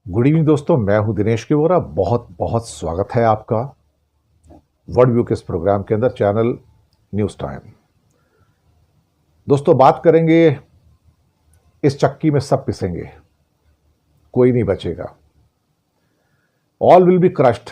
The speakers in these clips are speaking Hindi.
गुड इवनिंग दोस्तों, मैं हूं दिनेश के वोरा। बहुत बहुत स्वागत है आपका वर्ल्ड व्यू के इस प्रोग्राम के अंदर, चैनल न्यूज टाइम। दोस्तों, बात करेंगे, इस चक्की में सब पिसेंगे, कोई नहीं बचेगा। ऑल विल बी क्रश्ड,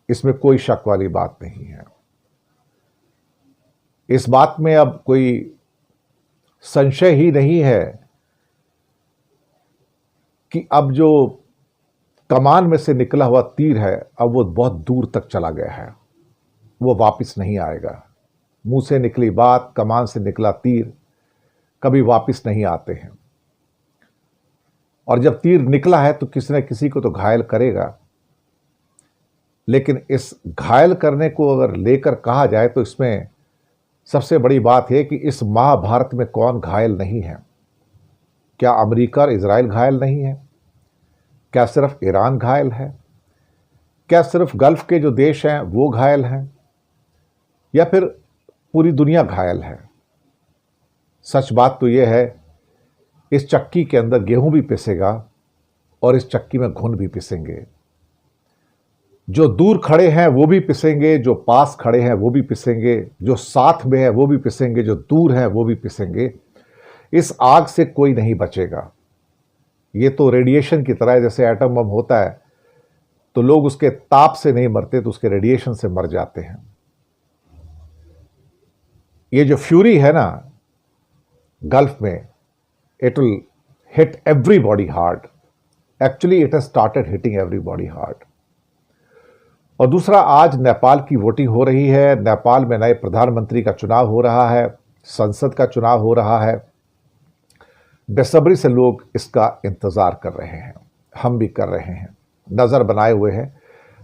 इसमें कोई शक वाली बात नहीं है। इस बात में अब कोई संशय ही नहीं है कि अब जो कमान में से निकला हुआ तीर है, अब वो बहुत दूर तक चला गया है, वो वापस नहीं आएगा। मुंह से निकली बात, कमान से निकला तीर कभी वापस नहीं आते हैं। और जब तीर निकला है तो किसी न किसी को तो घायल करेगा, लेकिन इस घायल करने को अगर लेकर कहा जाए तो इसमें सबसे बड़ी बात है कि इस महाभारत में कौन घायल नहीं है। क्या अमेरिका और इजराइल घायल नहीं है? क्या सिर्फ ईरान घायल है? क्या सिर्फ गल्फ के जो देश हैं वो घायल हैं, या फिर पूरी दुनिया घायल है? सच बात तो यह है, इस चक्की के अंदर गेहूं भी पिसेगा और इस चक्की में घुन भी पिसेंगे। जो दूर खड़े हैं वो भी पिसेंगे, जो पास खड़े हैं वो भी पिसेंगे, जो साथ में है वो भी पिसेंगे, जो दूर हैं वो भी पिसेंगे। इस आग से कोई नहीं बचेगा। ये तो रेडिएशन की तरह है। जैसे एटम बम होता है तो लोग उसके ताप से नहीं मरते, तो उसके रेडिएशन से मर जाते हैं। ये जो फ्यूरी है ना गल्फ में, it will hit everybody hard. Actually it has started hitting everybody hard. और दूसरा, आज नेपाल की वोटिंग हो रही है। नेपाल में नए प्रधानमंत्री का चुनाव हो रहा है, संसद का चुनाव हो रहा है। बेसब्री से लोग इसका इंतजार कर रहे हैं, हम भी कर रहे हैं, नजर बनाए हुए हैं।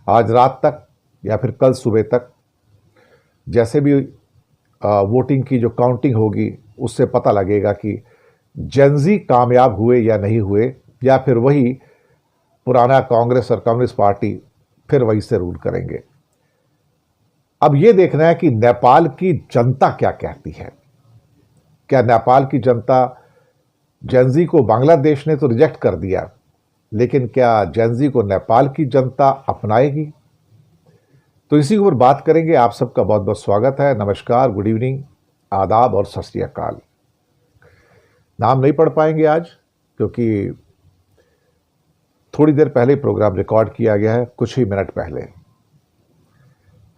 आज रात तक या फिर कल सुबह तक जैसे भी वोटिंग की जो काउंटिंग होगी, उससे पता लगेगा कि जेनजी कामयाब हुए या नहीं हुए, या फिर वही पुराना कांग्रेस और कम्युनिस्ट पार्टी फिर वही से रूल करेंगे। अब यह देखना है कि नेपाल की जनता क्या कहती है। क्या नेपाल की जनता, जेनजी को बांग्लादेश ने तो रिजेक्ट कर दिया, लेकिन क्या जेनजी को नेपाल की जनता अपनाएगी? तो इसी के ऊपर बात करेंगे। आप सबका बहुत बहुत स्वागत है। नमस्कार, गुड इवनिंग, आदाब और सत श्री अकाल। नाम नहीं पढ़ पाएंगे आज, क्योंकि थोड़ी देर पहले प्रोग्राम रिकॉर्ड किया गया है, कुछ ही मिनट पहले।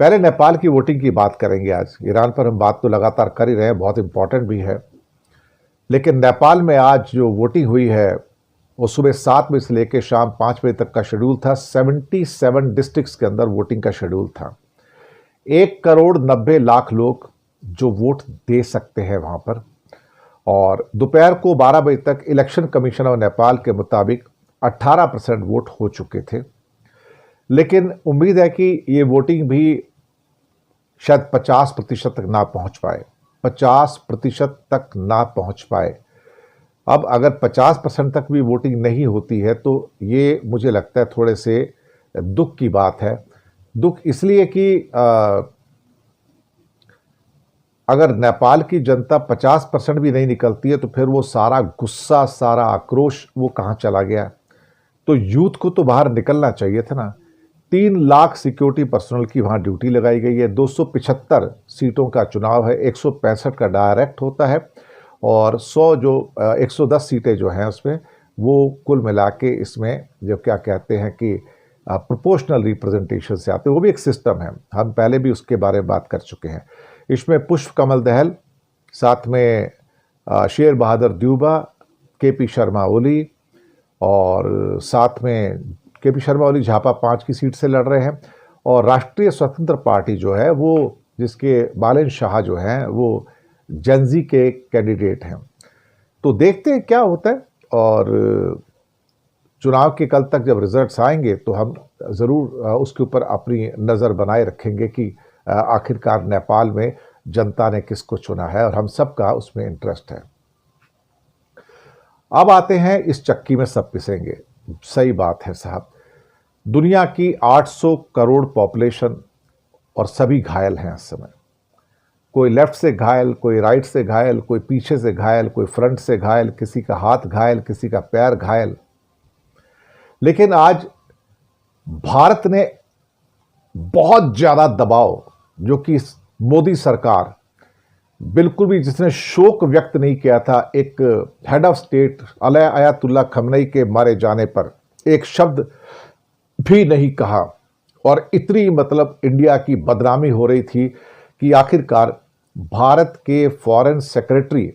पहले नेपाल की वोटिंग की बात करेंगे आज। ईरान पर हम बात तो लगातार कर ही रहे हैं, बहुत इंपॉर्टेंट भी है, लेकिन नेपाल में आज जो वोटिंग हुई है वो सुबह 7 बजे से लेकर शाम 5 बजे तक का शेड्यूल था। 77 डिस्ट्रिक्ट्स के अंदर वोटिंग का शेड्यूल था। 1,90,00,000 लोग जो वोट दे सकते हैं वहां पर। और दोपहर को 12 बजे तक इलेक्शन कमीशन ऑफ नेपाल के मुताबिक 18% वोट हो चुके थे। लेकिन उम्मीद है कि ये वोटिंग भी शायद 50% तक ना पहुंच पाए, 50% तक ना पहुंच पाए। अब अगर 50% तक भी वोटिंग नहीं होती है तो ये मुझे लगता है थोड़े से दुख की बात है। दुख इसलिए कि अगर नेपाल की जनता 50% भी नहीं निकलती है तो फिर वो सारा गुस्सा, सारा आक्रोश वो कहाँ चला गया? तो यूथ को तो बाहर निकलना चाहिए था ना। 3 लाख सिक्योरिटी पर्सनल की वहां ड्यूटी लगाई गई है। 275 सीटों का चुनाव है, 165 का डायरेक्ट होता है, और 100 जो 110 सीटें जो हैं उसमें, वो कुल मिला के इसमें जो क्या कहते हैं कि प्रोपोर्शनल रिप्रेजेंटेशन से आते हैं। वो भी एक सिस्टम है, हम पहले भी उसके बारे में बात कर चुके हैं। इसमें पुष्प कमल दहल, साथ में शेर बहादुर द्यूबा, केपी शर्मा ओली, और साथ में केपी शर्मा ओली झापा 5 की सीट से लड़ रहे हैं। और राष्ट्रीय स्वतंत्र पार्टी जो है, वो जिसके बालन शाह जो हैं वो जेनजी के कैंडिडेट हैं। तो देखते हैं क्या होता है। और चुनाव के कल तक जब रिजल्ट्स आएंगे तो हम ज़रूर उसके ऊपर अपनी नज़र बनाए रखेंगे कि आखिरकार नेपाल में जनता ने किसको चुना है, और हम सबका उसमें इंटरेस्ट है। अब आते हैं, इस चक्की में सब पिसेंगे। सही बात है साहब। दुनिया की 800 करोड़ पॉपुलेशन और सभी घायल हैं इस समय। कोई लेफ्ट से घायल, कोई राइट से घायल, कोई पीछे से घायल, कोई फ्रंट से घायल, किसी का हाथ घायल, किसी का पैर घायल। लेकिन आज भारत ने बहुत ज्यादा दबाव, जो कि मोदी सरकार बिल्कुल भी, जिसने शोक व्यक्त नहीं किया था एक हेड ऑफ स्टेट अयातुल्ला खमनई के मारे जाने पर, एक शब्द भी नहीं कहा, और इतनी मतलब इंडिया की बदनामी हो रही थी कि आखिरकार भारत के फॉरेन सेक्रेटरी,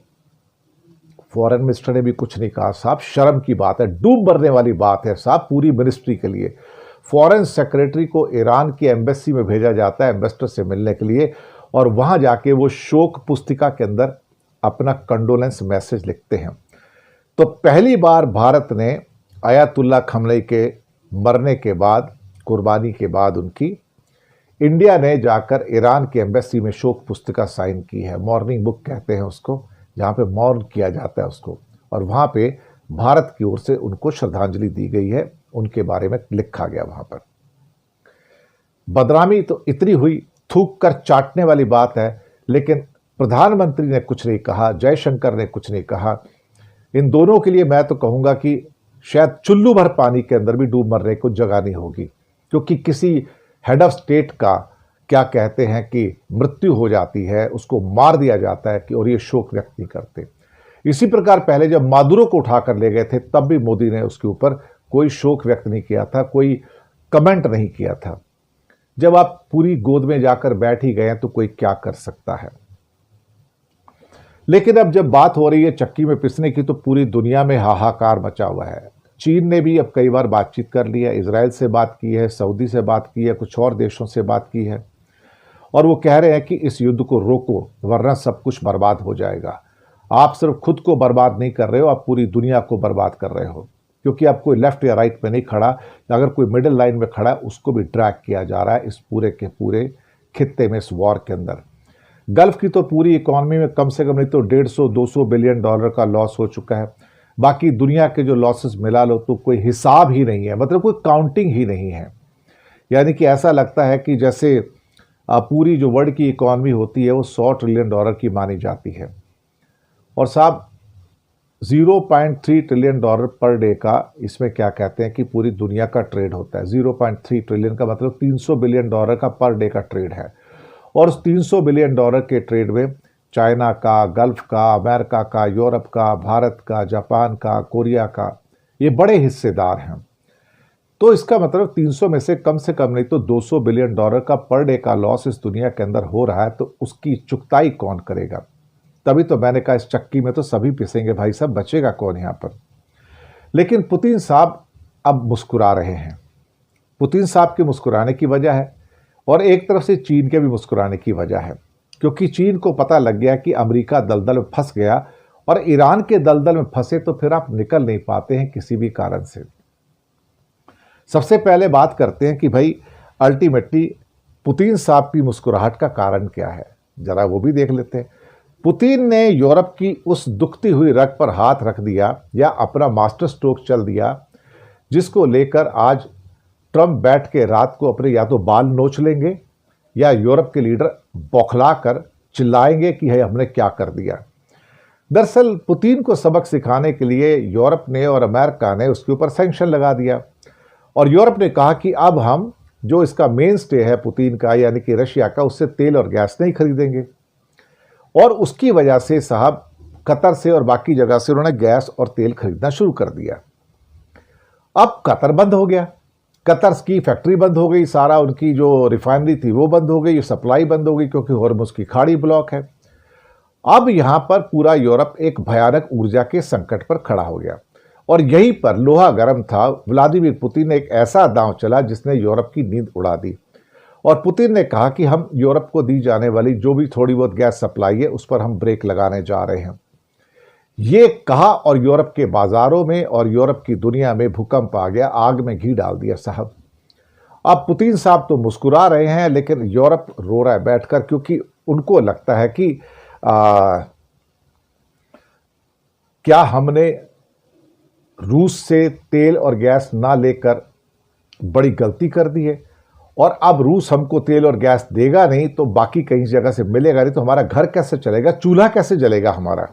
फॉरेन मिनिस्टर ने भी कुछ नहीं कहा। साहब शर्म की बात है, डूब मरने वाली बात है साहब पूरी मिनिस्ट्री के लिए। फॉरेन सेक्रेटरी को ईरान की एम्बेसी में भेजा जाता है एम्बेसडर से मिलने के लिए, और वहां जाके वो शोक पुस्तिका के अंदर अपना कंडोलेंस मैसेज लिखते हैं। तो पहली बार भारत ने अयातुल्ला खमनई के मरने के बाद, कुर्बानी के बाद उनकी, इंडिया ने जाकर ईरान की एम्बेसी में शोक पुस्तिका साइन की है। मॉर्निंग बुक कहते हैं उसको, जहाँ पे मौन किया जाता है उसको, और वहाँ पे भारत की ओर से उनको श्रद्धांजलि दी गई है, उनके बारे में लिखा गया वहाँ पर। बदनामी तो इतनी हुई, थूक कर चाटने वाली बात है, लेकिन प्रधानमंत्री ने कुछ नहीं कहा, जयशंकर ने कुछ नहीं कहा। इन दोनों के लिए मैं तो कहूँगा कि शायद चुल्लू भर पानी के अंदर भी डूब मरने को जगह नहीं होगी, क्योंकि किसी हेड ऑफ स्टेट का क्या कहते हैं कि मृत्यु हो जाती है, उसको मार दिया जाता है कि, और ये शोक व्यक्त नहीं करते। इसी प्रकार पहले जब मादुरो को उठाकर ले गए थे तब भी मोदी ने उसके ऊपर कोई शोक व्यक्त नहीं किया था, कोई कमेंट नहीं किया था। जब आप पूरी गोद में जाकर बैठ ही गए हैं तो कोई क्या कर सकता है। लेकिन अब जब बात हो रही है चक्की में पिसने की, तो पूरी दुनिया में हाहाकार मचा हुआ है। चीन ने भी अब कई बार बातचीत कर ली है, इजराइल से बात की है, सऊदी से बात की है, कुछ और देशों से बात की है, और वो कह रहे हैं कि इस युद्ध को रोको वरना सब कुछ बर्बाद हो जाएगा। आप सिर्फ खुद को बर्बाद नहीं कर रहे हो, आप पूरी दुनिया को बर्बाद कर रहे हो, क्योंकि अब कोई लेफ्ट या राइट पे नहीं खड़ा, अगर कोई मिडिल लाइन में खड़ा है उसको भी ड्रैग किया जा रहा है इस पूरे के पूरे खित्ते में, इस वॉर के अंदर। गल्फ की तो पूरी इकोनॉमी में कम से कम नहीं तो 150-200 बिलियन डॉलर का लॉस हो चुका है। बाकी दुनिया के जो लॉसेस मिला लो तो कोई हिसाब ही नहीं है, मतलब कोई काउंटिंग ही नहीं है। यानी कि ऐसा लगता है कि जैसे पूरी जो वर्ल्ड की इकोनॉमी होती है वो 100 ट्रिलियन डॉलर की मानी जाती है, और साहब 0.3 ट्रिलियन डॉलर पर डे का इसमें क्या कहते हैं कि पूरी दुनिया का ट्रेड होता है। 0.3 ट्रिलियन का मतलब 300 बिलियन डॉलर का पर डे का ट्रेड है, और उस 300 बिलियन डॉलर के ट्रेड में चाइना का, गल्फ का, अमेरिका का, यूरोप का, भारत का, जापान का, कोरिया का, ये बड़े हिस्सेदार हैं। तो इसका मतलब 300 में से कम नहीं तो 200 बिलियन डॉलर का पर डे का लॉस इस दुनिया के अंदर हो रहा है, तो उसकी चुकताई कौन करेगा? तभी तो मैंने कहा इस चक्की में तो सभी पिसेंगे भाई साहब, बचेगा कौन यहाँ पर। लेकिन पुतिन साहब अब मुस्कुरा रहे हैं। पुतिन साहब के मुस्कुराने की वजह है, और एक तरफ से चीन के भी मुस्कुराने की वजह है, क्योंकि चीन को पता लग गया कि अमेरिका दलदल में फंस गया, और ईरान के दलदल में फंसे तो फिर आप निकल नहीं पाते हैं किसी भी कारण से। सबसे पहले बात करते हैं कि भाई अल्टीमेटली पुतिन साहब की मुस्कुराहट का कारण क्या है, जरा वो भी देख लेते हैं। पुतिन ने यूरोप की उस दुखती हुई रग पर हाथ रख दिया, या अपना मास्टर स्ट्रोक चल दिया, जिसको लेकर आज ट्रंप बैठ के रात को अपने या तो बाल नोच लेंगे, या यूरोप के लीडर बौखला कर चिल्लाएंगे कि है हमने क्या कर दिया। दरअसल पुतिन को सबक सिखाने के लिए यूरोप ने और अमेरिका ने उसके ऊपर सैंक्शन लगा दिया, और यूरोप ने कहा कि अब हम जो इसका मेन स्टे है पुतिन का, यानी कि रशिया का, उससे तेल और गैस नहीं खरीदेंगे। और उसकी वजह से साहब कतर से और बाकी जगह से उन्होंने गैस और तेल खरीदना शुरू कर दिया। अब कतर बंद हो गया, कतर की फैक्ट्री बंद हो गई, सारा उनकी जो रिफाइनरी थी वो बंद हो गई, सप्लाई बंद हो गई, क्योंकि हॉर्मुज़ की खाड़ी ब्लॉक है। अब यहां पर पूरा यूरोप एक भयानक ऊर्जा के संकट पर खड़ा हो गया, और यहीं पर लोहा गर्म था। व्लादिमीर पुतिन ने एक ऐसा दांव चला जिसने यूरोप की नींद उड़ा दी, और पुतिन ने कहा कि हम यूरोप को दी जाने वाली जो भी थोड़ी बहुत गैस सप्लाई है उस पर हम ब्रेक लगाने जा रहे हैं। ये कहा, और यूरोप के बाजारों में और यूरोप की दुनिया में भूकंप आ गया, आग में घी डाल दिया साहब। अब पुतिन साहब तो मुस्कुरा रहे हैं, लेकिन यूरोप रो रहा है बैठकर, क्योंकि उनको लगता है कि क्या हमने रूस से तेल और गैस ना लेकर बड़ी गलती कर दी है, और अब रूस हमको तेल और गैस देगा नहीं तो बाकी कहीं जगह से मिलेगा नहीं, तो हमारा घर कैसे चलेगा, चूल्हा कैसे जलेगा हमारा।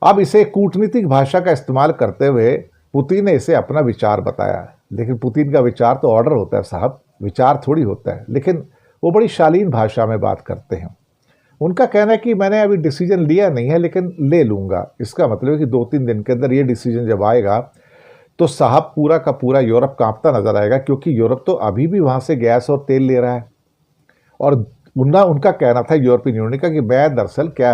अब इसे कूटनीतिक भाषा का इस्तेमाल करते हुए पुतिन ने इसे अपना विचार बताया, लेकिन पुतिन का विचार तो ऑर्डर होता है साहब, विचार थोड़ी होता है। लेकिन वो बड़ी शालीन भाषा में बात करते हैं। उनका कहना है कि मैंने अभी डिसीजन लिया नहीं है लेकिन ले लूँगा। इसका मतलब है कि 2-3 दिन के अंदर ये डिसीजन जब आएगा तो साहब पूरा का पूरा यूरोप कांपता नजर आएगा, क्योंकि यूरोप तो अभी भी वहाँ से गैस और तेल ले रहा है। और उनका कहना था यूरोपियन यूनियन का कि मैं दरअसल क्या